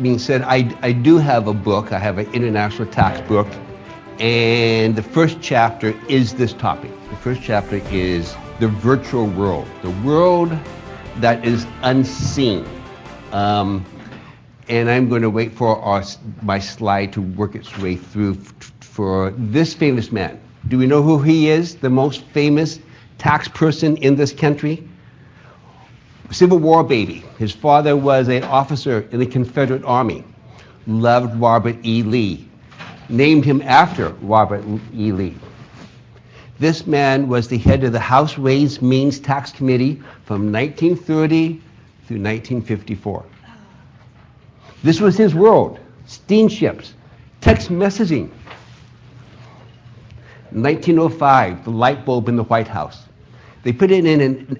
being said, I do have a book. I have an international tax book. And the first chapter is this topic. The first chapter is the virtual world, the world that is unseen. And I'm going to wait for my slide to work its way through for this famous man. Do we know who he is? The most famous tax person in this country? Civil War baby. His father was an officer in the Confederate Army. Loved Robert E. Lee. Named him after Robert E. Lee. This man was the head of the House Ways Means Tax Committee from 1930 through 1954. This was his world. Steamships, text messaging. 1905, the light bulb in the White House. They put it in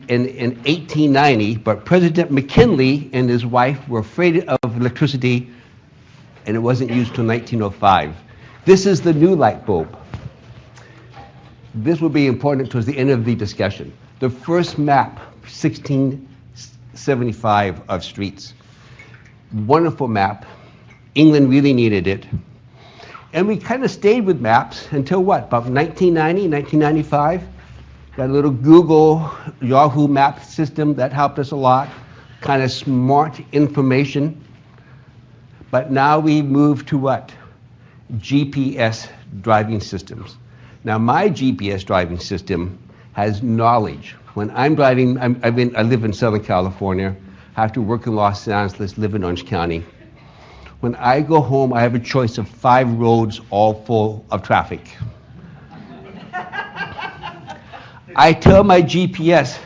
1890, but President McKinley and his wife were afraid of electricity, and it wasn't used till 1905. This is the new light bulb. This will be important towards the end of the discussion. The first map, 1675 of streets. Wonderful map. England really needed it. And we kind of stayed with maps until what? About 1990, 1995. Got a little Google, Yahoo map system that helped us a lot. Kind of smart information. But now we move to what? GPS driving systems. Now my GPS driving system has knowledge. When I'm driving, I live in Southern California. I have to work in Los Angeles, live in Orange County. When I go home, I have a choice of 5 roads all full of traffic. I tell my GPS,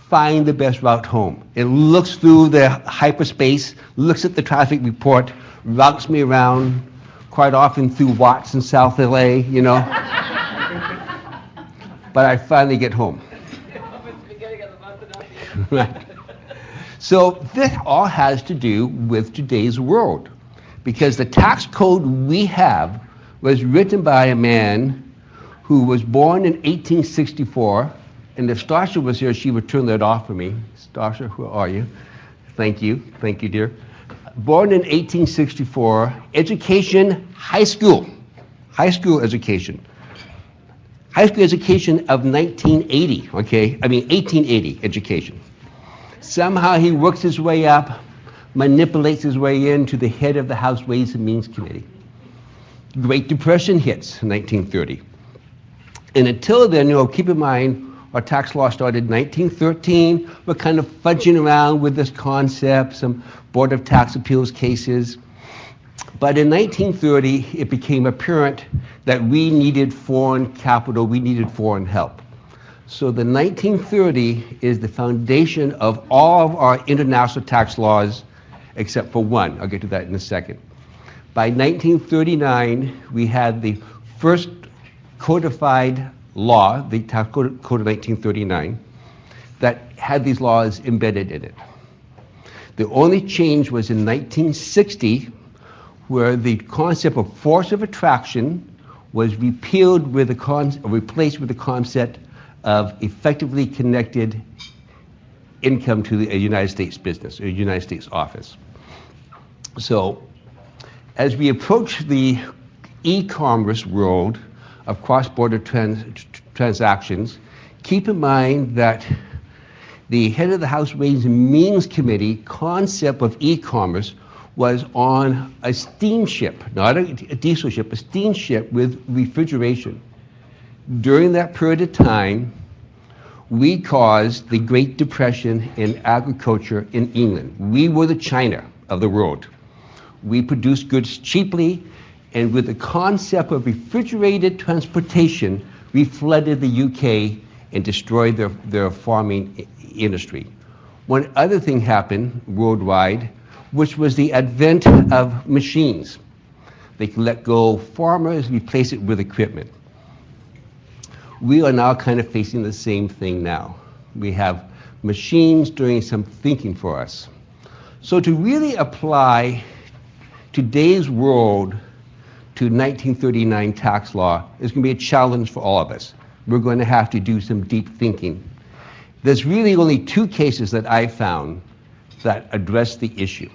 find the best route home. It looks through the hyperspace, looks at the traffic report, routes me around, quite often through Watts in South LA, you know. But I finally get home. Right. So this all has to do with today's world, because the tax code we have was written by a man who was born in 1864, and if Stasha was here, she would turn that off for me. Stasha, who are you? Thank you, dear. Born in 1864, education, high school education. High school education of 1980, okay? 1880 education. Somehow he works his way up, manipulates his way into the head of the House Ways and Means Committee. Great Depression hits in 1930. And until then, keep in mind, our tax law started in 1913. We're kind of fudging around with this concept, some Board of Tax Appeals cases. But in 1930, it became apparent that we needed foreign capital, we needed foreign help. So the 1930 is the foundation of all of our international tax laws, except for one. I'll get to that in a second. By 1939, we had the first codified law, the Tax Code of 1939, that had these laws embedded in it. The only change was in 1960, where the concept of force of attraction was repealed with replaced with the concept of effectively connected income to the United States business or United States office. So as we approach the e-commerce world of cross-border transactions, keep in mind that the head of the House Ways and Means Committee concept of e-commerce was on a steamship, not a diesel ship, a steamship with refrigeration. During that period of time, we caused the Great Depression in agriculture in England. We were the China of the world. We produced goods cheaply, and with the concept of refrigerated transportation, we flooded the UK and destroyed their farming industry. One other thing happened worldwide, which was the advent of machines. They could let go farmers, replace it with equipment. We are now kind of facing the same thing now. We have machines doing some thinking for us. So to really apply today's world to 1939 tax law is going to be a challenge for all of us. We're going to have to do some deep thinking. There's really only 2 cases that I found that address the issue.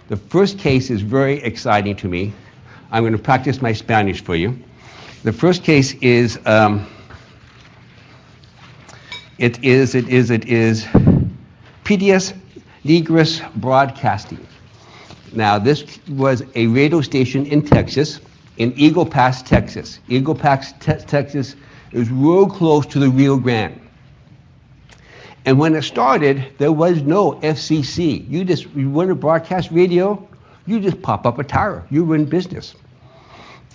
The first case is very exciting to me. I'm going to practice my Spanish for you. The first case is, it is PDS Negros Broadcasting. Now, this was a radio station in Texas, in Eagle Pass, Texas. Eagle Pass, Texas is real close to the Rio Grande. And when it started, there was no FCC. You want to broadcast radio, you just pop up a tower. You were in business.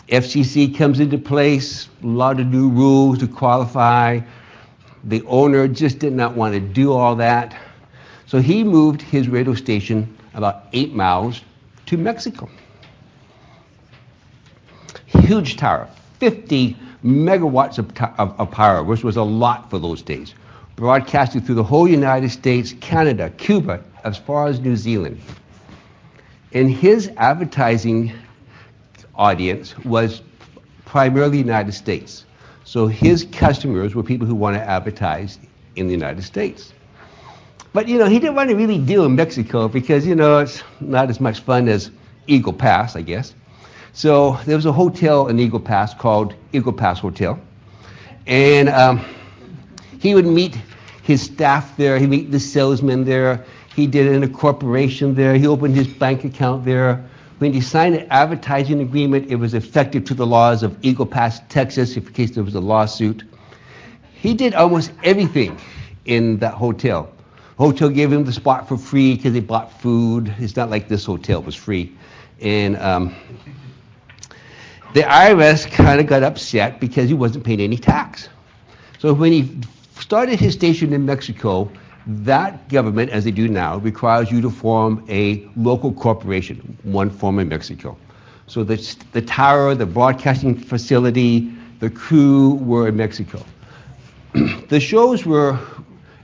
FCC comes into place, a lot of new rules to qualify. The owner just did not want to do all that. So he moved his radio station about 8 miles to Mexico. Huge tower, 50 megawatts of power, which was a lot for those days. Broadcasted through the whole United States, Canada, Cuba, as far as New Zealand. And his advertising audience was primarily United States. So his customers were people who want to advertise in the United States. But, he didn't want to really deal in Mexico because, it's not as much fun as Eagle Pass, I guess. So there was a hotel in Eagle Pass called Eagle Pass Hotel. And he would meet his staff there. He'd meet the salesman there. He did it in a corporation there. He opened his bank account there. When he signed an advertising agreement, it was effective to the laws of Eagle Pass, Texas, in case there was a lawsuit. He did almost everything in that hotel. The hotel gave him the spot for free because they bought food. It's not like this hotel was free. And the IRS kind of got upset because he wasn't paying any tax. So when he started his station in Mexico, that government, as they do now, requires you to form a local corporation, one form in Mexico. So the tower, the broadcasting facility, the crew were in Mexico. The shows were,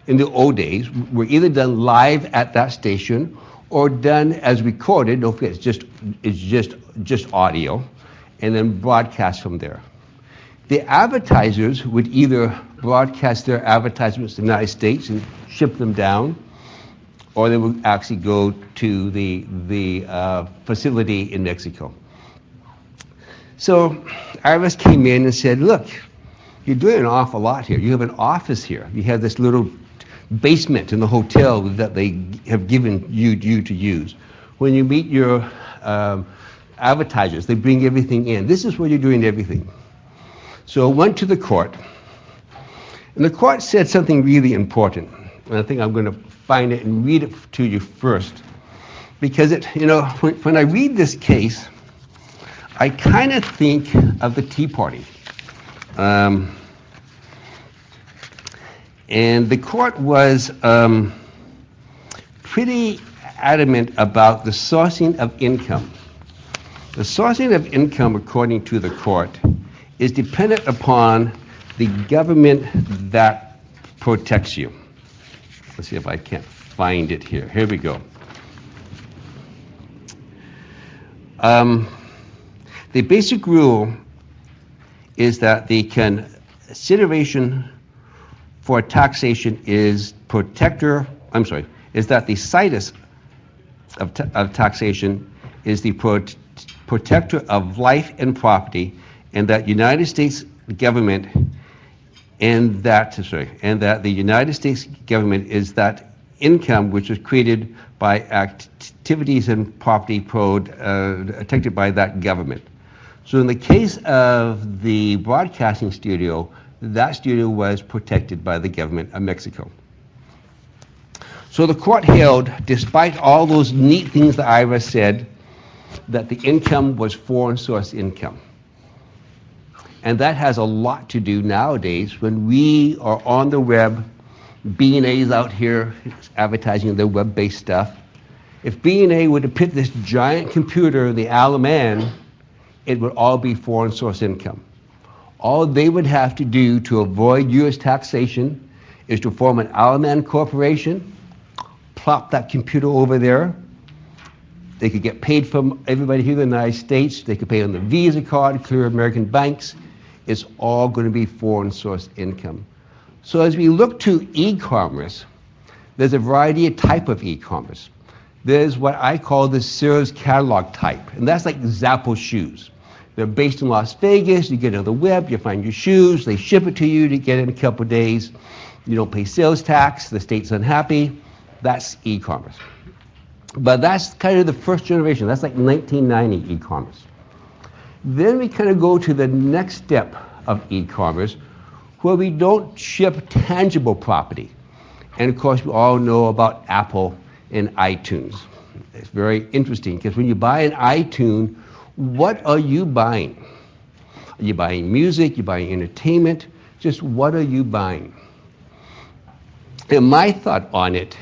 in the old days, were either done live at that station or done as recorded. Don't forget, it's just audio, and then broadcast from there. The advertisers would either broadcast their advertisements to the United States and ship them down, or they would actually go to the facility in Mexico. So IRS came in and said, look, you're doing an awful lot here. You have an office here. You have this little basement in the hotel that they have given you to use. When you meet your advertisers, they bring everything in. This is where you're doing everything. So it went to the court, and the court said something really important. And I think I'm going to find it and read it to you first, because when I read this case, I kind of think of the Tea Party. And the court was pretty adamant about the sourcing of income. The sourcing of income, according to the court, is dependent upon the government that protects you. Let's see if I can't find it here. Here we go. The basic rule is that the consideration for taxation is that the situs of taxation is the protector of life and property, and that United States government and that the United States government is that income which is created by activities and property protected by that government. So in the case of the broadcasting studio, that studio was protected by the government of Mexico. So the court held, despite all those neat things the IRS said, that the income was foreign source income. And that has a lot to do nowadays when we are on the web. B&A's out here advertising their web-based stuff. If B&A were to put this giant computer in the Isle of Man, it would all be foreign source income. All they would have to do to avoid U.S. taxation is to form an Isle of Man corporation, plop that computer over there. They could get paid from everybody here in the United States. They could pay on the Visa card, clear American banks. It's all going to be foreign source income. So as we look to e-commerce, there's a variety of type of e-commerce. There's what I call the Sears catalog type, and that's like Zappos shoes. They're based in Las Vegas. You get on the web, you find your shoes, they ship it to you, you get it in a couple of days. You don't pay sales tax, the state's unhappy. That's e-commerce. But that's kind of the first generation. That's like 1990 e-commerce. Then we kind of go to the next step of e-commerce, where we don't ship tangible property. And of course, we all know about Apple and iTunes. It's very interesting, because when you buy an iTunes, what are you buying? Are you buying music? You're buying entertainment? Just what are you buying? And my thought on it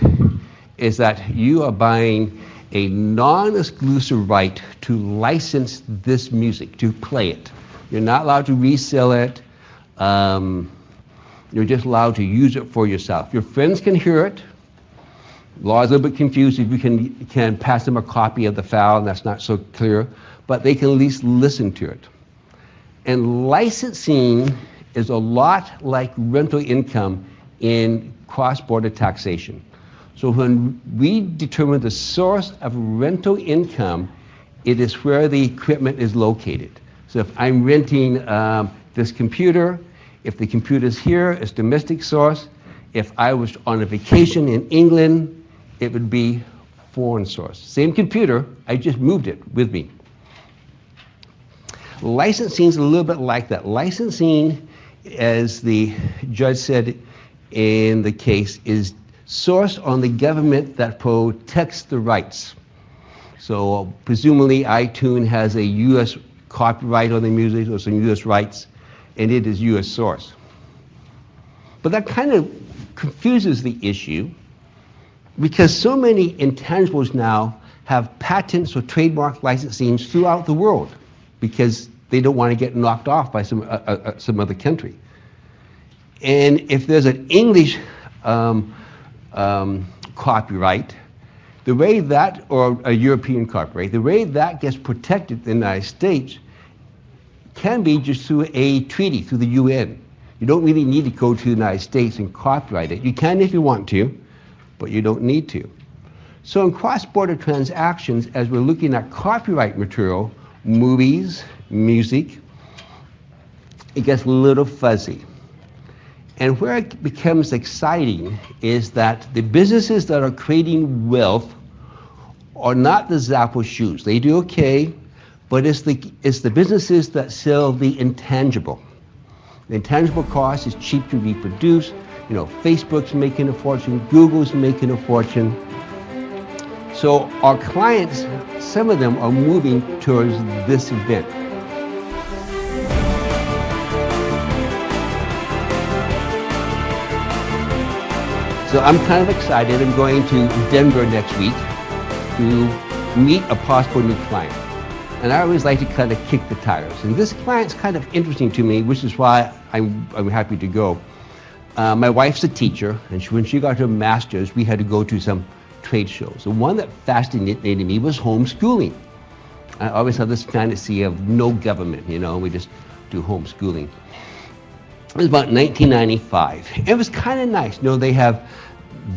is that you are buying a non-exclusive right to license this music, to play it. You're not allowed to resell it. You're just allowed to use it for yourself. Your friends can hear it. Law is a little bit confused if you can pass them a copy of the file, and that's not so clear, but they can at least listen to it. And licensing is a lot like rental income in cross-border taxation. So when we determine the source of rental income, it is where the equipment is located. So if I'm renting this computer, if the computer's here, it's domestic source. If I was on a vacation in England, it would be foreign source. Same computer, I just moved it with me. Licensing is a little bit like that. Licensing, as the judge said in the case, is sourced on the government that protects the rights. So presumably iTunes has a U.S. copyright on the music or some U.S. rights, and it is U.S. source. But that kind of confuses the issue, because so many intangibles now have patents or trademark licensing throughout the world, because they don't want to get knocked off by some other country. And if there's an English copyright, the way that, or a European copyright, the way that gets protected in the United States can be just through a treaty, through the UN. You don't really need to go to the United States and copyright it. You can if you want to, but you don't need to. So in cross-border transactions, as we're looking at copyright material, movies, music, it gets a little fuzzy. And where it becomes exciting is that the businesses that are creating wealth are not the Zappos shoes. They do okay, but it's the businesses that sell the intangible. The intangible cost is cheap to reproduce. You know, Facebook's making a fortune, Google's making a fortune. So our clients, some of them are moving towards this event. So I'm kind of excited. I'm going to Denver next week to meet a possible new client. And I always like to kind of kick the tires. And this client's kind of interesting to me, which is why I'm happy to go. My wife's a teacher, and when she got her master's, we had to go to some trade shows. The one that fascinated me was homeschooling. I always have this fantasy of no government, you know, we just do homeschooling. It was about 1995. It was kind of nice. You know, they have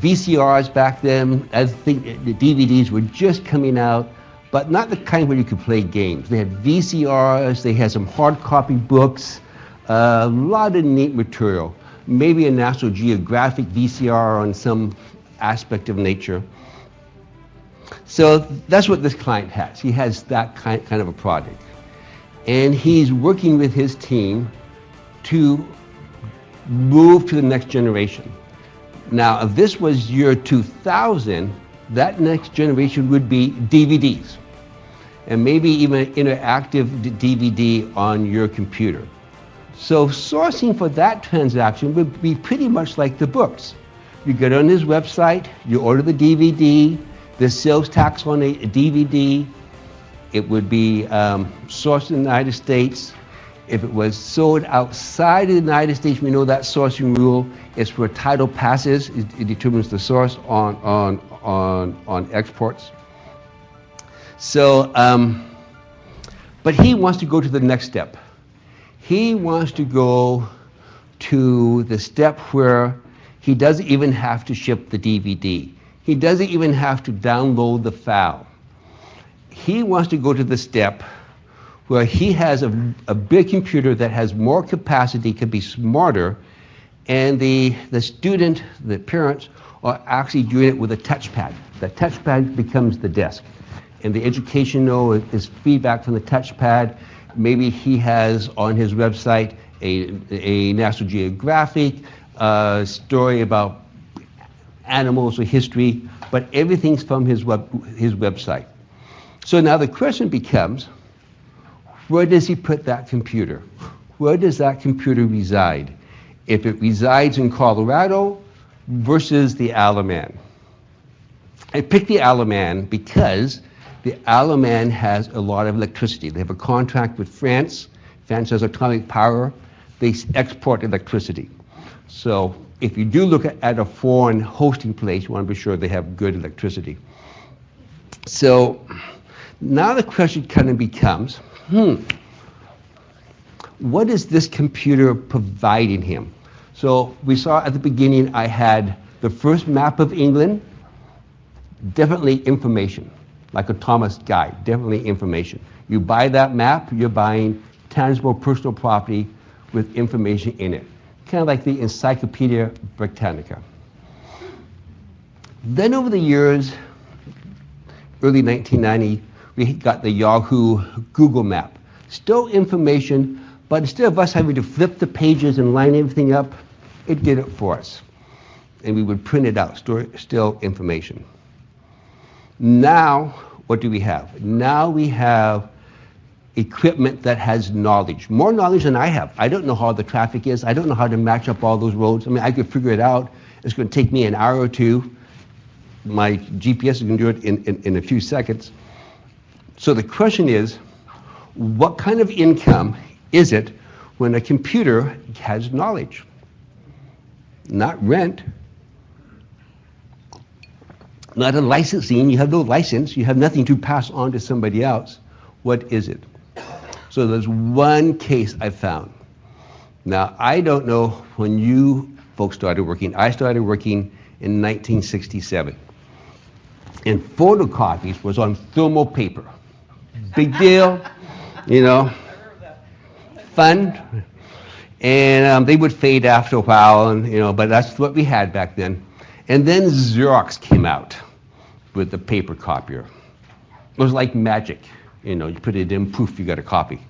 VCRs back then. I think the DVDs were just coming out, but not the kind where you could play games. They had VCRs, they had some hard copy books, a lot of neat material. Maybe a National Geographic VCR on some aspect of nature. So that's what this client has. He has that kind of a project. And he's working with his team to move to the next generation. Now, if this was year 2000, that next generation would be DVDs, and maybe even interactive DVD on your computer. So sourcing for that transaction would be pretty much like the books. You get on his website, you order the DVD, there's sales tax on a DVD, it would be sourced in the United States. If it was sold outside of the United States, we know that sourcing rule is where title passes. It determines the source on exports. So, but he wants to go to the next step. He wants to go to the step where he doesn't even have to ship the DVD. He doesn't even have to download the file. He wants to go to the step where he has a big computer that has more capacity, can be smarter, and the student, the parents, are actually doing it with a touchpad. The touchpad becomes the desk. And the educational is feedback from the touchpad. Maybe he has on his website a National Geographic story about animals or history, but everything's from his website. So now the question becomes, where does he put that computer? Where does that computer reside? If it resides in Colorado versus the Isle of Man. I picked the Isle of Man because the Isle of Man has a lot of electricity. They have a contract with France. France has atomic power. They export electricity. So if you do look at a foreign hosting place, you want to be sure they have good electricity. So now the question kind of becomes, what is this computer providing him? So we saw at the beginning I had the first map of England, definitely information, like a Thomas guide, definitely information. You buy that map, you're buying tangible personal property with information in it, kind of like the Encyclopedia Britannica. Then over the years, early 1990, we got the Yahoo Google map. Still information, but instead of us having to flip the pages and line everything up, it did it for us. And we would print it out, still information. Now, what do we have? Now we have equipment that has knowledge, more knowledge than I have. I don't know how the traffic is. I don't know how to match up all those roads. I mean, I could figure it out. It's going to take me an hour or two. My GPS is going to do it in a few seconds. So the question is, what kind of income is it when a computer has knowledge? Not rent, not a licensing. You have no license. You have nothing to pass on to somebody else. What is it? So there's one case I found. Now, I don't know when you folks started working. I started working in 1967. And photocopies was on thermal paper. Big deal, you know, fun. And they would fade after a while, and you know, but that's what we had back then. And then Xerox came out with the paper copier. It was like magic. You know, you put it in, poof, you got a copy.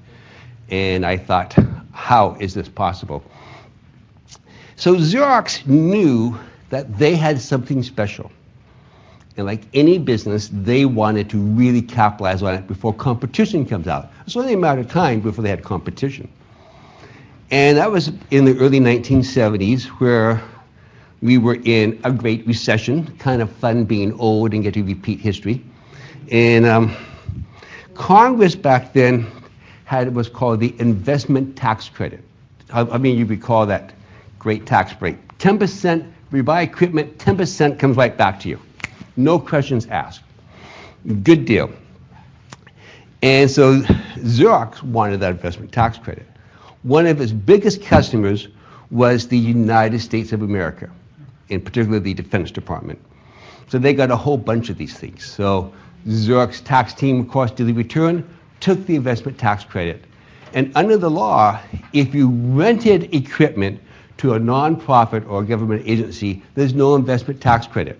And I thought, how is this possible? So Xerox knew that they had something special. And like any business, they wanted to really capitalize on it before competition comes out. It's only a matter of time before they had competition. And that was in the early 1970s, where we were in a great recession, kind of fun being old and get to repeat history. And Congress back then had what's called the investment tax credit. I mean, you recall that great tax break. 10%, if you buy equipment, 10% comes right back to you. No questions asked. Good deal. And so Xerox wanted that investment tax credit. One of its biggest customers was the United States of America, in particular the Defense Department. So they got a whole bunch of these things. So Xerox tax team, of course, did the return, took the investment tax credit. And under the law, if you rented equipment to a nonprofit or a government agency, there's no investment tax credit.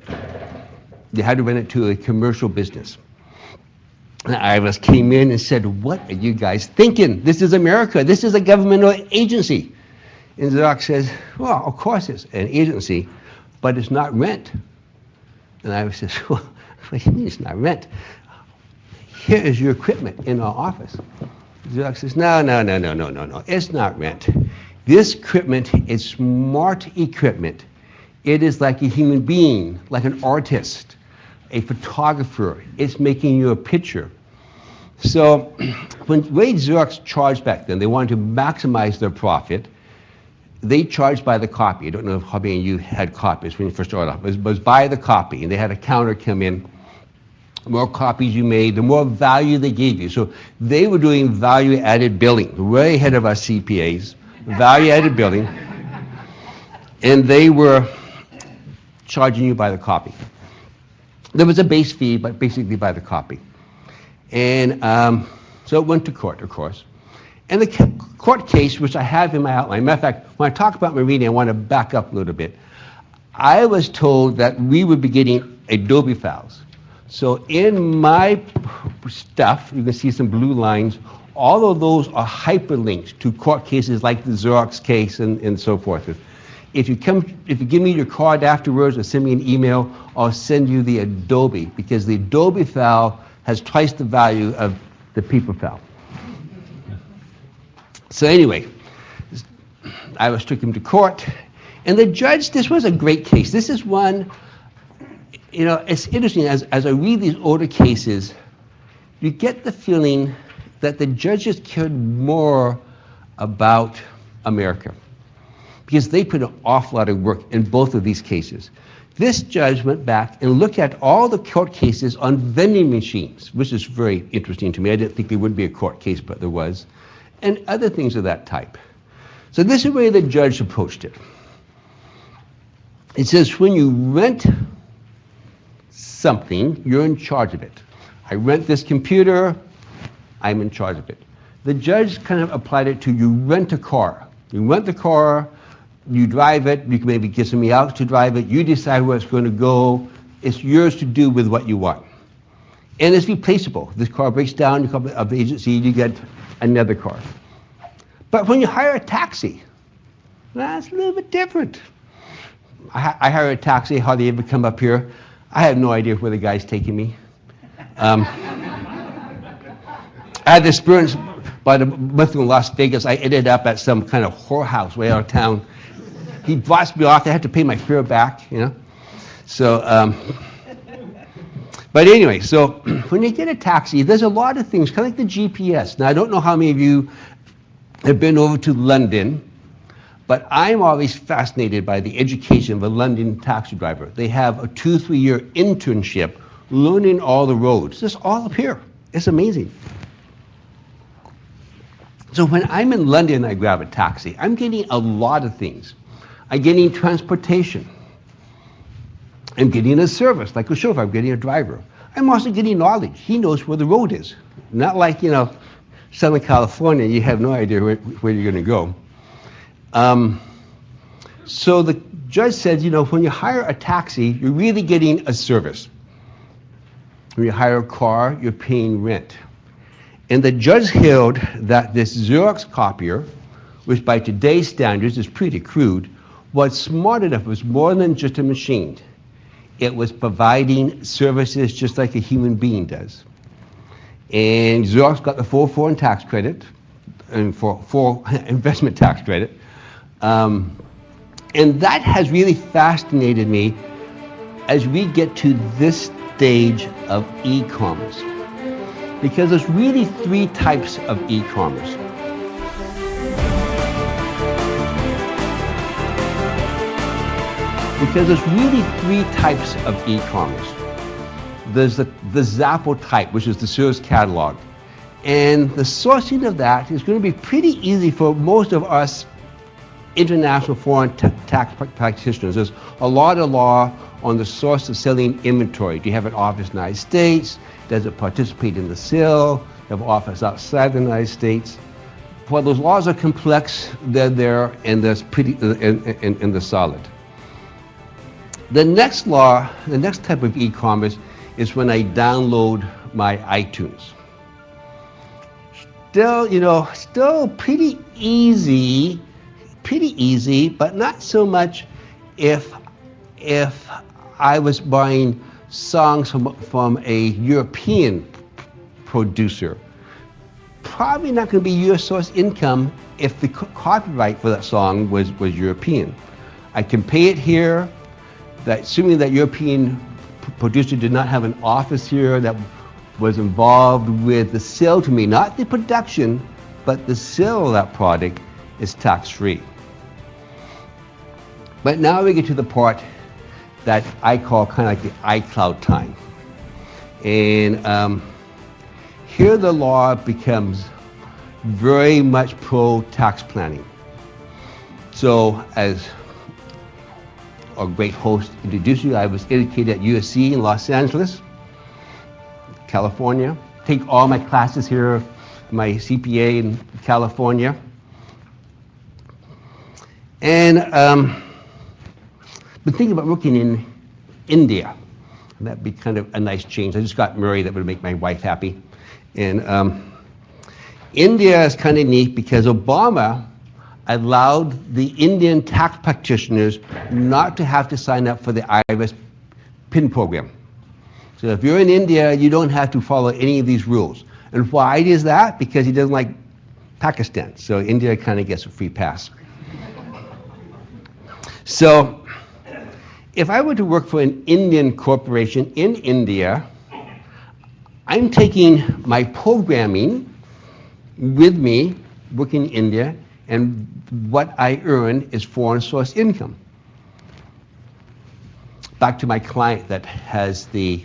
You had to rent it to a commercial business. And IRS came in and said, what are you guys thinking? This is America. This is a governmental agency. And Xerox says, well, of course it's an agency, but it's not rent. And IRS says, well, what do you mean it's not rent? Here is your equipment in our office. Xerox says, no, it's not rent. This equipment is smart equipment. It is like a human being, like an artist, a photographer. It's making you a picture. So when Xerox charged back then, they wanted to maximize their profit. They charged by the copy. I don't know how many of you had copies when you first started off. It was by the copy, and they had a counter come in. The more copies you made, the more value they gave you. So they were doing value-added billing, way ahead of our CPAs, value-added billing, and they were charging you by the copy. There was a base fee, but basically by the copy. And so it went to court, of course. And the court case, which I have in my outline, matter of fact, when I talk about my reading, I want to back up a little bit. I was told that we would be getting Adobe files. So in my stuff, you can see some blue lines. All of those are hyperlinks to court cases like the Xerox case and so forth. If you give me your card afterwards or send me an email, I'll send you the Adobe, because the Adobe file has twice the value of the paper file. So anyway, I took him to court, and the judge, this was a great case. This is one, you know, it's interesting, as I read these older cases, you get the feeling that the judges cared more about America, because they put an awful lot of work in both of these cases. This judge went back and looked at all the court cases on vending machines, which is very interesting to me. I didn't think there would be a court case, but there was, and other things of that type. So this is the way the judge approached it. It says, when you rent something, you're in charge of it. I rent this computer, I'm in charge of it. The judge kind of applied it to, you rent a car. You rent the car, you drive it, you can maybe get somebody else to drive it, you decide where it's going to go, it's yours to do with what you want. And it's replaceable. If this car breaks down, you come up to the agency, you get another car. But when you hire a taxi, that's a little bit different. I hire a taxi, how they ever come up here, I have no idea where the guy's taking me. I had this experience by the month in Las Vegas. I ended up at some kind of whorehouse way out of town. He drops me off. I had to pay my fare back, you know. So, but anyway, so when you get a taxi, there's a lot of things, kind of like the GPS. Now, I don't know how many of you have been over to London, but I'm always fascinated by the education of a London taxi driver. They have a 2-3 year internship learning all the roads. This is all up here. It's amazing. So when I'm in London, I grab a taxi. I'm getting a lot of things. I'm getting transportation. I'm getting a service, like a chauffeur. I'm getting a driver. I'm also getting knowledge. He knows where the road is. Not like, you know, Southern California, you have no idea where you're going to go. So the judge said, you know, when you hire a taxi, you're really getting a service. When you hire a car, you're paying rent. And the judge held that this Xerox copier, which by today's standards is pretty crude, was smart enough. It was more than just a machine. It was providing services just like a human being does. And Xerox got the full foreign tax credit and for investment tax credit. And that has really fascinated me as we get to this stage of e-commerce. Because there's really 3 types of e-commerce. Because there's really 3 types of e-commerce. There's the Zappo type, which is the Sears catalog. And the sourcing of that is going to be pretty easy for most of us international foreign tax practitioners. There's a lot of law on the source of selling inventory. Do you have an office in the United States? Does it participate in the sale? Do you have an office outside the United States? While those laws are complex, they're there and they're pretty and they're solid. The next law, the next type of e-commerce is when I download my iTunes. Still, you know, still pretty easy, but not so much if I was buying songs from a European producer. Probably not going to be US source income if the copyright for that song was European. I can pay it here, that assuming that European producer did not have an office here that was involved with the sale to me, not the production, but the sale of that product is tax-free. But now we get to the part that I call kind of like the iCloud time. And here the law becomes very much pro-tax planning. So as a great host introduce you. I was educated at USC in Los Angeles, California. Take all my classes here, my CPA in California. And been thinking about working in India. That'd be kind of a nice change. I just got married. That would make my wife happy. And India is kind of neat because Obama allowed the Indian tax practitioners not to have to sign up for the IRS PIN program. So if you're in India, you don't have to follow any of these rules. And why is that? Because he doesn't like Pakistan. So India kind of gets a free pass. So if I were to work for an Indian corporation in India, I'm taking my programming with me, working in India, and what I earn is foreign source income. Back to my client that has the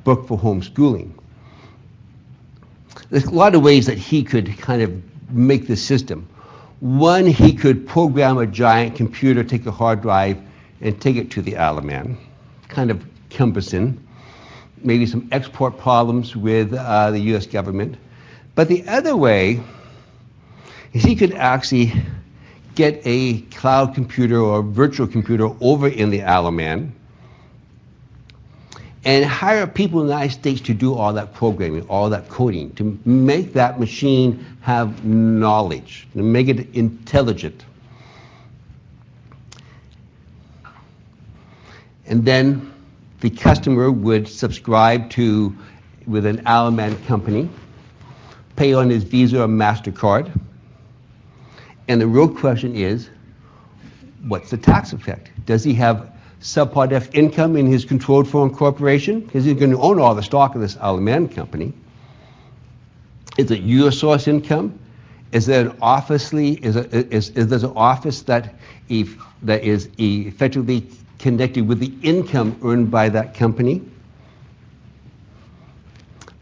book for homeschooling. There's a lot of ways that he could kind of make the system. One, he could program a giant computer, take a hard drive, and take it to the Isle of Man. Kind of cumbersome. Maybe some export problems with the US government. But the other way is he could actually get a cloud computer or a virtual computer over in the Isle of Man and hire people in the United States to do all that programming, all that coding, to make that machine have knowledge, to make it intelligent. And then the customer would subscribe to, with an Isle of Man company, pay on his Visa or MasterCard. And the real question is, what's the tax effect? Does he have subpart F income in his controlled foreign corporation? Because he's going to own all the stock of this Isle of Man company. Is it US source income? Is there an office? Is there an office that is effectively connected with the income earned by that company?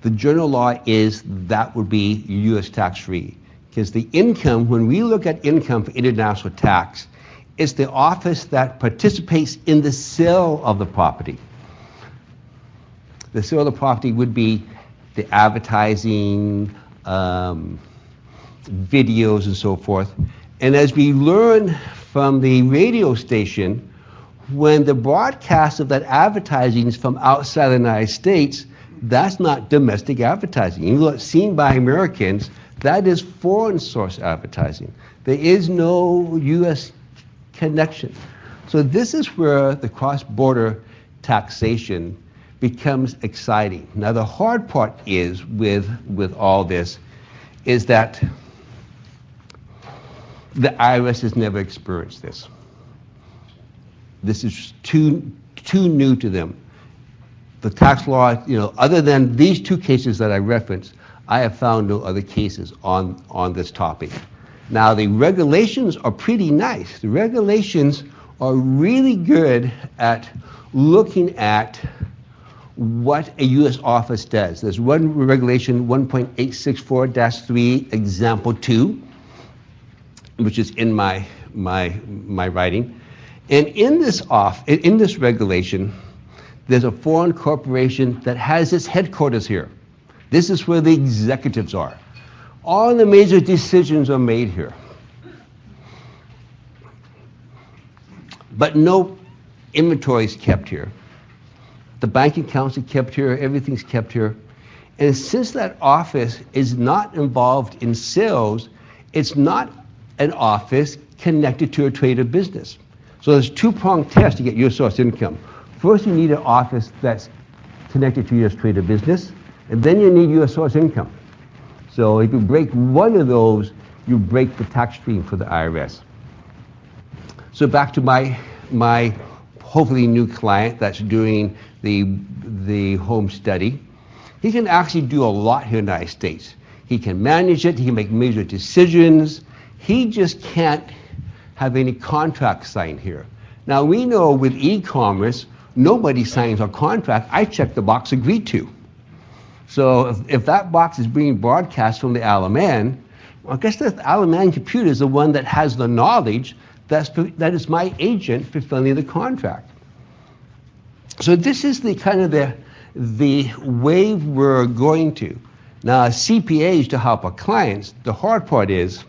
The general law is that would be US tax-free. Because the income, when we look at income for international tax, it's the office that participates in the sale of the property. The sale of the property would be the advertising, videos and so forth. And as we learn from the radio station, when the broadcast of that advertising is from outside the United States, that's not domestic advertising. Even though it's seen by Americans, that is foreign source advertising. There is no US connection. So this is where the cross-border taxation becomes exciting. Now the hard part is with all this is that the IRS has never experienced this. This is too new to them. The tax law, other than these two cases that I referenced, I have found no other cases on this topic. Now, the regulations are pretty nice. The regulations are really good at looking at what a U.S. office does. There's one regulation, 1.864-3, example 2, which is in my writing. And in this regulation, there's a foreign corporation that has its headquarters here. This is where the executives are. All the major decisions are made here. But no inventory is kept here. The bank accounts are kept here, everything's kept here. And since that office is not involved in sales, it's not an office connected to a trade or business. So there's two-pronged test to get US source income. First, you need an office that's connected to US trade or business, and then you need US source income. So if you break one of those, you break the tax stream for the IRS. So back to my hopefully new client that's doing the home study. He can actually do a lot here in the United States. He can manage it, he can make major decisions. He just can't have any contract signed here. Now we know with eCommerce, nobody signs a contract. I check the box agreed to. So if that box is being broadcast from the Isle of Man, well, I guess the Isle of Man computer is the one that has the knowledge that is my agent fulfilling the contract. So this is the kind of the wave we're going to. Now, as CPAs, to help our clients, the hard part is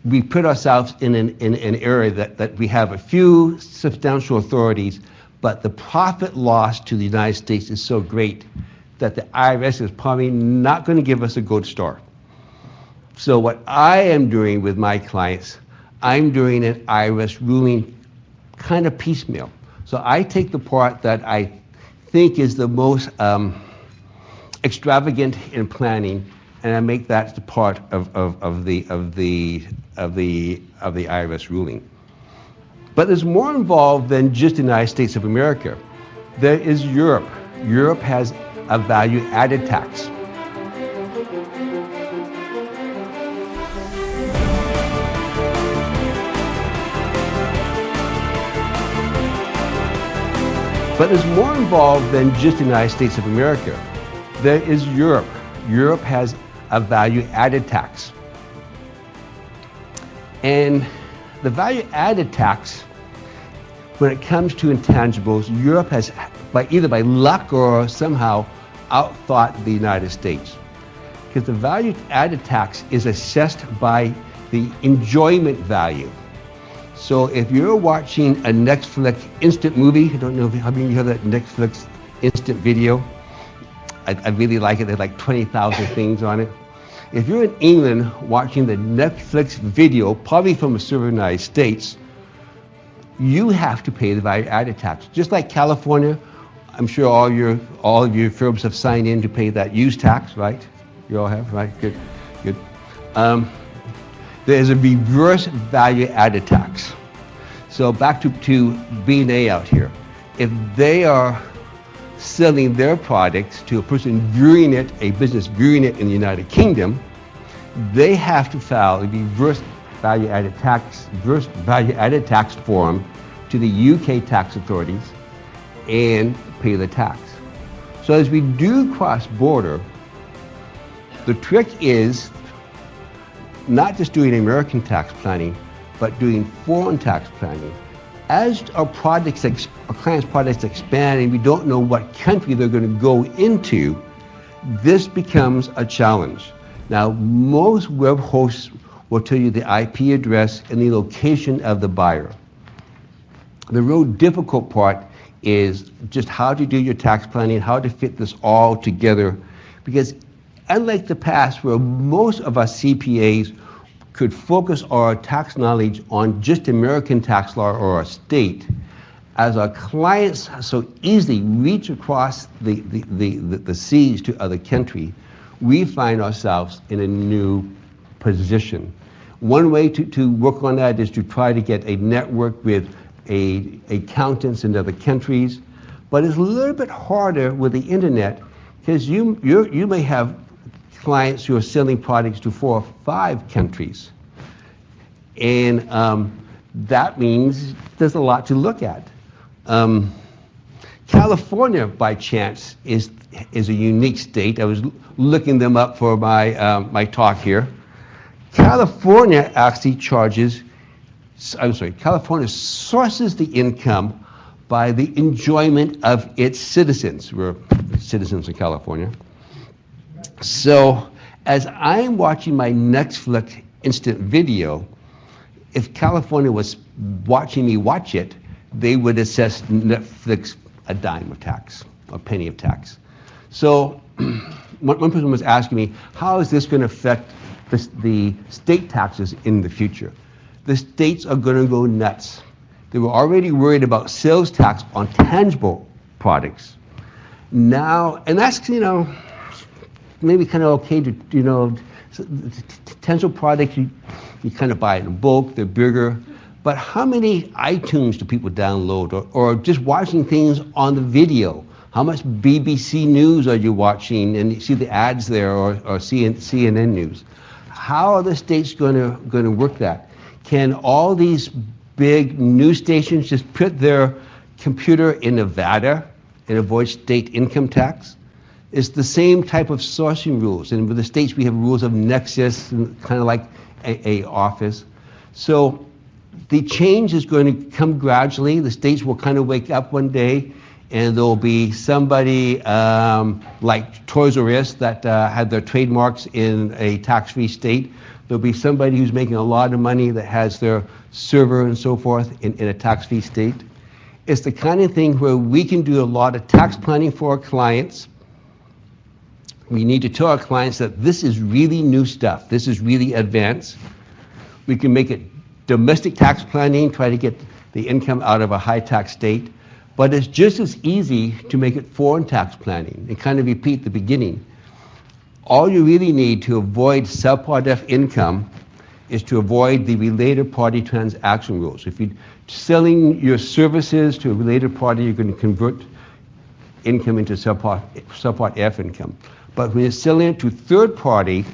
we put ourselves in an area that we have a few substantial authorities, but the profit loss to the United States is so great that the IRS is probably not going to give us a gold star. So what I am doing with my clients, I'm doing an IRS ruling kind of piecemeal. So I take the part that I think is the most extravagant in planning, and I make that the part of the IRS ruling. But there's more involved than just the United States of America. There is Europe. Europe has a value-added tax. But there's more involved than just the United States of America. There is Europe. Europe has a value-added tax. And the value-added tax, when it comes to intangibles, Europe has, either by luck or somehow, outthought the United States. Because the value-added tax is assessed by the enjoyment value. So if you're watching a Netflix instant movie, I don't know how many of you have that Netflix instant video. I really like it. There's like 20,000 things on it. If you're in England watching the Netflix video, probably from a server in the United States, you have to pay the value-added tax. Just like California, I'm sure all of your firms have signed in to pay that use tax, right? You all have, right? Good, good. There's a reverse value-added tax. So back to B&A out here. If they are selling their products to a person viewing it, a business viewing it in the United Kingdom, they have to file a reverse value-added tax form to the UK tax authorities and pay the tax. So as we do cross-border, the trick is not just doing American tax planning, but doing foreign tax planning. As our clients' projects expand and we don't know what country they're going to go into, this becomes a challenge. Now, most web hosts will tell you the IP address and the location of the buyer. The real difficult part is just how to do your tax planning, how to fit this all together, because unlike the past where most of us CPAs could focus our tax knowledge on just American tax law or our state, as our clients so easily reach across the seas to other countries, we find ourselves in a new position. One way to work on that is to try to get a network with accountants in other countries, but it's a little bit harder with the internet because you may have clients who are selling products to 4 or 5 countries. And that means there's a lot to look at. California, by chance, is a unique state. I was looking them up for my talk here. California actually California sources the income by the enjoyment of its citizens. We're citizens of California. So as I'm watching my Netflix instant video, if California was watching me watch it, they would assess Netflix a dime of tax, a penny of tax. So one person was asking me, how is this going to affect the state taxes in the future? The states are going to go nuts. They were already worried about sales tax on tangible products. Now, and that's, maybe kind of okay to, tangible products, you kind of buy it in bulk, they're bigger. But how many iTunes do people download or just watching things on the video? How much BBC News are you watching and you see the ads there or CNN News? How are the states going to work that? Can all these big news stations just put their computer in Nevada and avoid state income tax? It's the same type of sourcing rules. And with the states, we have rules of nexus and kind of like a office. So the change is going to come gradually. The states will kind of wake up one day, and there'll be somebody like Toys R Us that had their trademarks in a tax-free state. There'll be somebody who's making a lot of money that has their server and so forth in a tax-free state. It's the kind of thing where we can do a lot of tax planning for our clients. We need to tell our clients that this is really new stuff. This is really advanced. We can make it domestic tax planning, try to get the income out of a high tax state. But it's just as easy to make it foreign tax planning and kind of repeat the beginning. All you really need to avoid subpart F income is to avoid the related party transaction rules. If you're selling your services to a related party, you're going to convert income into subpart F income. But when you're selling it to third party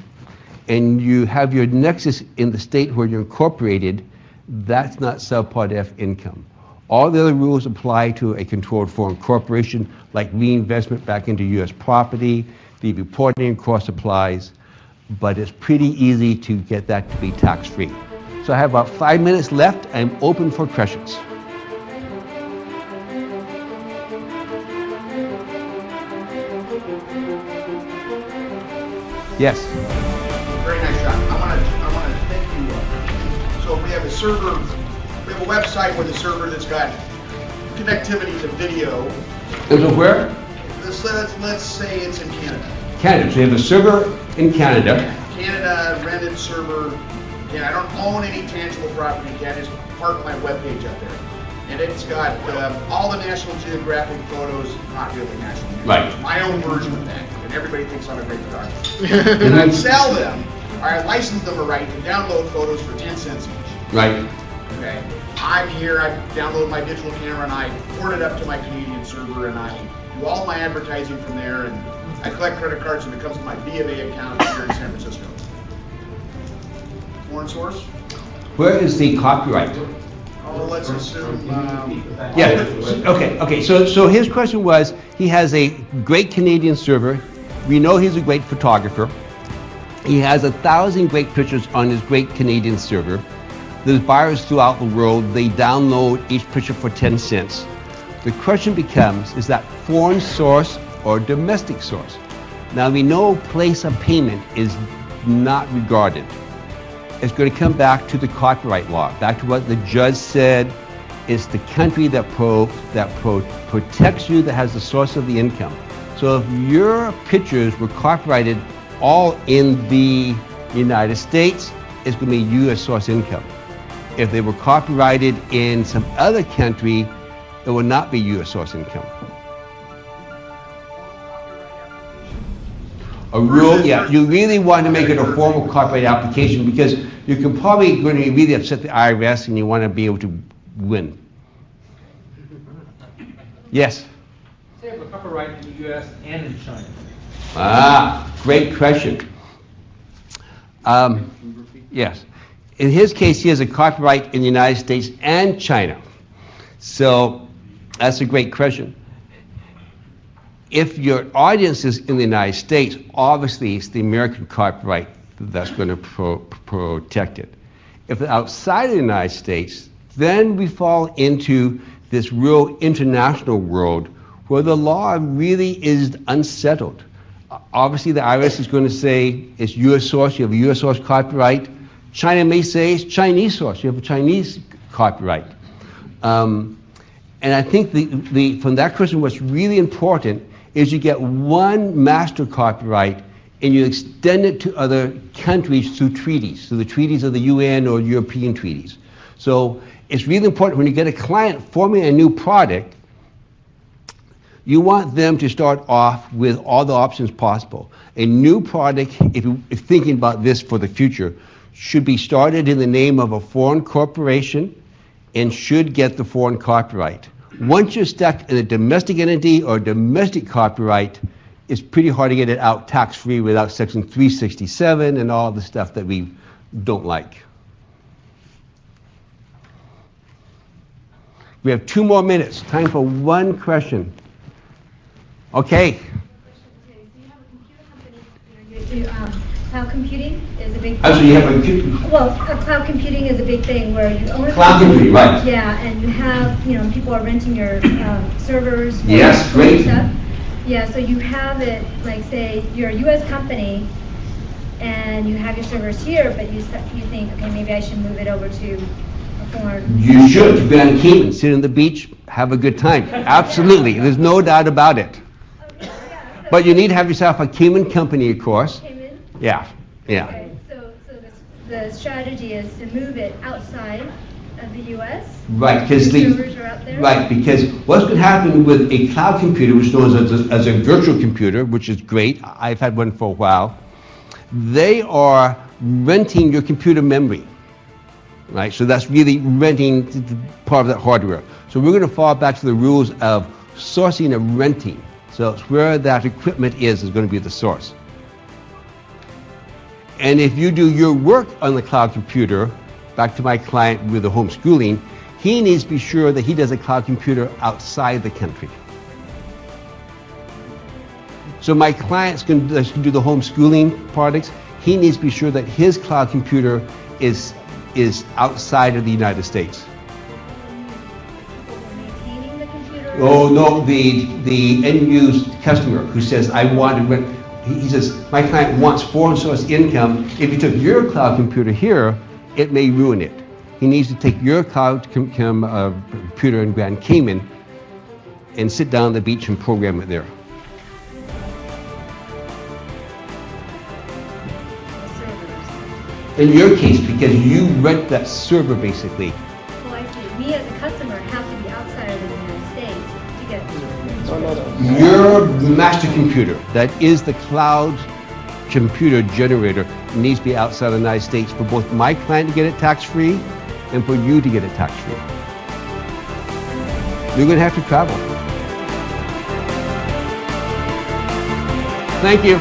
and you have your nexus in the state where you're incorporated, that's not subpart F income. All the other rules apply to a controlled foreign corporation, like reinvestment back into U.S. property. The reporting course applies, but it's pretty easy to get that to be tax-free. So I have about 5 minutes left. I'm open for questions. Yes? Very nice job. I want to thank you. So we have a server, we have a website with a server that's got connectivity to video. And so where? Let's say it's in Canada. Canada. So you have a server in Canada. Canada, rented server. Yeah, I don't own any tangible property in Canada. It's part of my webpage up there. And it's got all the National Geographic photos, not really National Geographic. Right. My own version of that. And everybody thinks I'm a great photographer. And I sell them, or I license them a right to download photos for 10 cents each. Right. Okay. I'm here, I download my digital camera and I port it up to my Canadian server and I do all my advertising from there and I collect credit cards and it comes to my B of A account here in San Francisco. Foreign source? Where is the copyright? Oh, let's assume. Yeah. Okay. So his question was, he has a great Canadian server. We know he's a great photographer. He has 1,000 great pictures on his great Canadian server. There's buyers throughout the world. They download each picture for 10 cents. The question becomes, is that foreign source or domestic source? Now we know place of payment is not regarded. It's going to come back to the copyright law, back to what the judge said. It's the country that protects you that has the source of the income. So if your pictures were copyrighted all in the United States, it's going to be U.S. source income. If they were copyrighted in some other country, it will not be U.S. source income. A rule, yeah, you really want to make it a formal copyright application because you can probably going to really upset the IRS and you want to be able to win. Yes? Say have a copyright in the U.S. and in China. Ah, great question. Yes. In his case, he has a copyright in the United States and China. So that's a great question. If your audience is in the United States, obviously it's the American copyright that's going to protect it. If it's outside of the United States, then we fall into this real international world where the law really is unsettled. Obviously the IRS is going to say it's U.S. source, you have a U.S. source copyright. China may say it's Chinese source, you have a Chinese copyright. And I think from that question, what's really important is you get one master copyright and you extend it to other countries through treaties, through the treaties of the UN or European treaties. So it's really important when you get a client forming a new product, you want them to start off with all the options possible. A new product, if you're thinking about this for the future, should be started in the name of a foreign corporation and should get the foreign copyright. Once you're stuck in a domestic entity or domestic copyright, it's pretty hard to get it out tax-free without Section 367 and all the stuff that we don't like. We have 2 more minutes. Time for one question. Okay. Okay, so you have a computer company, Cloud computing is a big Oh, so thing. you have a Well, cloud computing is a big thing where you own a cloud computing, right? Yeah, and you have, people are renting your servers. for Yes, for great. stuff. Yeah, so you have it, like say, you're a US company and you have your servers here, but you think, okay, maybe I should move it over to a foreign. You should be on Cayman, sit on the beach, have a good time. Absolutely, there's no doubt about it. Okay, yeah, so But you need to have yourself a Cayman company, of course. Cayman. Yeah, yeah. Okay, so the strategy is to move it outside of the US? Right, because The servers are out there? right, because what's going to happen with a cloud computer, which is known as a virtual computer, which is great. I've had one for a while. They are renting your computer memory, right? So that's really renting part of that hardware. So we're going to fall back to the rules of sourcing and renting. So it's where that equipment is going to be the source. And if you do your work on the cloud computer, back to my client with the homeschooling, he needs to be sure that he does a cloud computer outside the country. So my client's going to do the homeschooling products. He needs to be sure that his cloud computer is outside of the United States. Maintaining the computer? Oh no, the end-use customer who says, I want to rent, he says, my client wants foreign source income. If you took your cloud computer here, it may ruin it. He needs to take your cloud computer in Grand Cayman and sit down on the beach and program it there. Servers. In your case, because you rent that server basically. Well, I see. Me as a customer have to be outside of the United States to get the Your master computer, that is the cloud computer generator, needs to be outside of the United States for both my client to get it tax-free and for you to get it tax-free. You're going to have to travel. Thank you.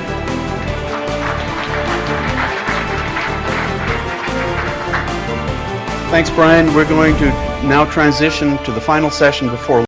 Thanks, Brian. We're going to now transition to the final session before